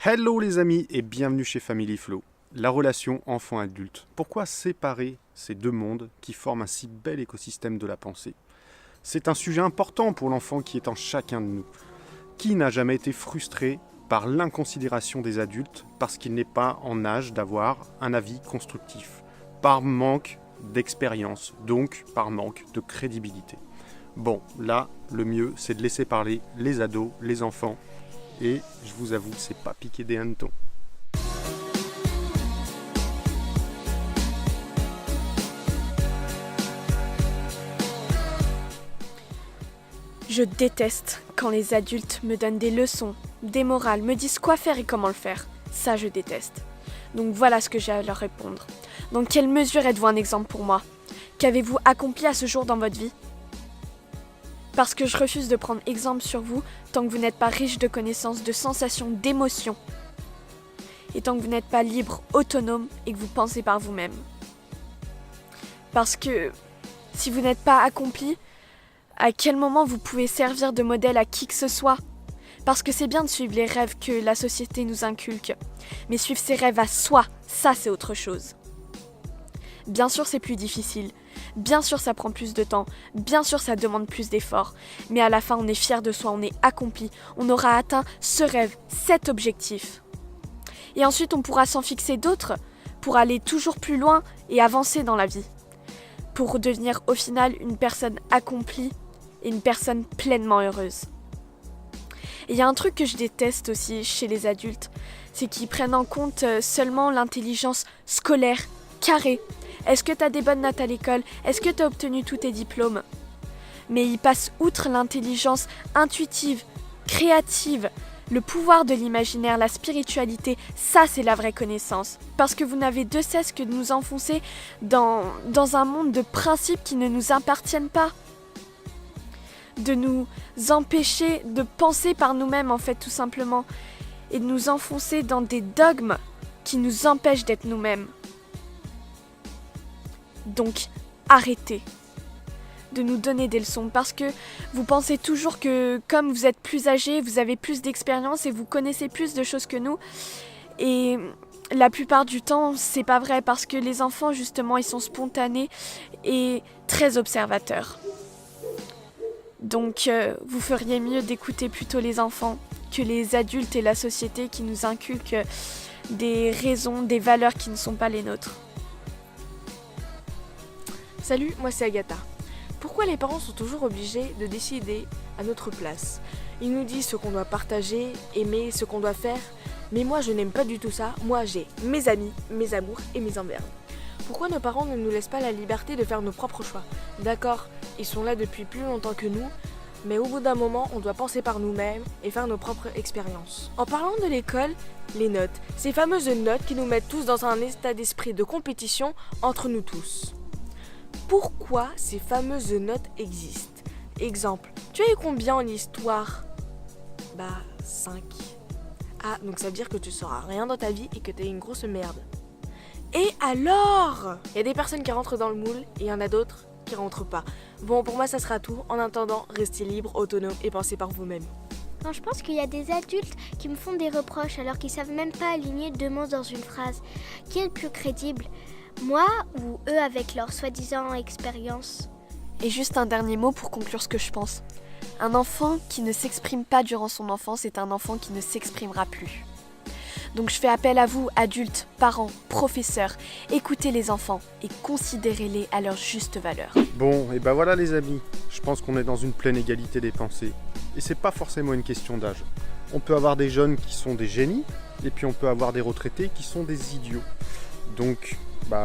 Hello les amis et bienvenue chez Family Flow, la relation enfant-adulte. Pourquoi séparer ces deux mondes qui forment un si bel écosystème de la pensée? C'est un sujet important pour l'enfant qui est en chacun de nous. Qui n'a jamais été frustré par l'inconsidération des adultes parce qu'il n'est pas en âge d'avoir un avis constructif, par manque d'expérience, donc par manque de crédibilité? Bon, là, le mieux, c'est de laisser parler les ados, les enfants. Et je vous avoue, c'est pas piquer des hannetons. Je déteste quand les adultes me donnent des leçons, des morales, me disent quoi faire et comment le faire. Ça, je déteste. Donc voilà ce que j'ai à leur répondre. Dans quelle mesure êtes-vous un exemple pour moi? Qu'avez-vous accompli à ce jour dans votre vie? Parce que je refuse de prendre exemple sur vous tant que vous n'êtes pas riche de connaissances, de sensations, d'émotions. Et tant que vous n'êtes pas libre, autonome et que vous pensez par vous-même. Parce que si vous n'êtes pas accompli, à quel moment vous pouvez servir de modèle à qui que ce soit? Parce que c'est bien de suivre les rêves que la société nous inculque. Mais suivre ses rêves à soi, ça c'est autre chose. Bien sûr c'est plus difficile. Bien sûr, ça prend plus de temps. Bien sûr, ça demande plus d'efforts. Mais à la fin, on est fier de soi, on est accompli. On aura atteint ce rêve, cet objectif. Et ensuite, on pourra s'en fixer d'autres pour aller toujours plus loin et avancer dans la vie. Pour devenir au final une personne accomplie et une personne pleinement heureuse. Et il y a un truc que je déteste aussi chez les adultes, c'est qu'ils prennent en compte seulement l'intelligence scolaire, carrée. Est-ce que tu as des bonnes notes à l'école? Est-ce que tu as obtenu tous tes diplômes? Mais ils passent outre l'intelligence intuitive, créative, le pouvoir de l'imaginaire, la spiritualité. Ça, c'est la vraie connaissance. Parce que vous n'avez de cesse que de nous enfoncer dans un monde de principes qui ne nous appartiennent pas. De nous empêcher de penser par nous-mêmes, en fait, tout simplement. Et de nous enfoncer dans des dogmes qui nous empêchent d'être nous-mêmes. Donc, arrêtez de nous donner des leçons parce que vous pensez toujours que comme vous êtes plus âgé, vous avez plus d'expérience et vous connaissez plus de choses que nous. Et la plupart du temps, c'est pas vrai parce que les enfants, justement, ils sont spontanés et très observateurs. Donc, vous feriez mieux d'écouter plutôt les enfants que les adultes et la société qui nous inculquent des raisons, des valeurs qui ne sont pas les nôtres. Salut, moi c'est Agatha. Pourquoi les parents sont toujours obligés de décider à notre place? Ils nous disent ce qu'on doit partager, aimer, ce qu'on doit faire, mais moi je n'aime pas du tout ça. Moi j'ai mes amis, mes amours et mes emmerdes. Pourquoi nos parents ne nous laissent pas la liberté de faire nos propres choix? D'accord, ils sont là depuis plus longtemps que nous, mais au bout d'un moment, on doit penser par nous-mêmes et faire nos propres expériences. En parlant de l'école, les notes, ces fameuses notes qui nous mettent tous dans un état d'esprit de compétition entre nous tous. Pourquoi ces fameuses notes existent? Exemple, tu as eu combien en histoire? 5. Ah, donc ça veut dire que tu sauras rien dans ta vie et que t'es une grosse merde. Et alors? Il y a des personnes qui rentrent dans le moule et il y en a d'autres qui rentrent pas. Bon, pour moi ça sera tout. En attendant, restez libre, autonome et pensez par vous-même. Non, je pense qu'il y a des adultes qui me font des reproches alors qu'ils savent même pas aligner deux mots dans une phrase. Qui est le plus crédible? Moi ou eux avec leur soi-disant expérience? Et juste un dernier mot pour conclure ce que je pense. Un enfant qui ne s'exprime pas durant son enfance est un enfant qui ne s'exprimera plus. Donc je fais appel à vous, adultes, parents, professeurs. Écoutez les enfants et considérez-les à leur juste valeur. Bon, et ben voilà les amis, je pense qu'on est dans une pleine égalité des pensées. Et c'est pas forcément une question d'âge. On peut avoir des jeunes qui sont des génies, et puis on peut avoir des retraités qui sont des idiots. Donc,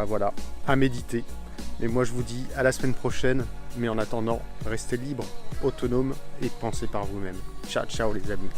voilà, à méditer. Mais moi je vous dis à la semaine prochaine, mais en attendant, restez libres, autonomes et pensez par vous-même. Ciao, ciao les amis.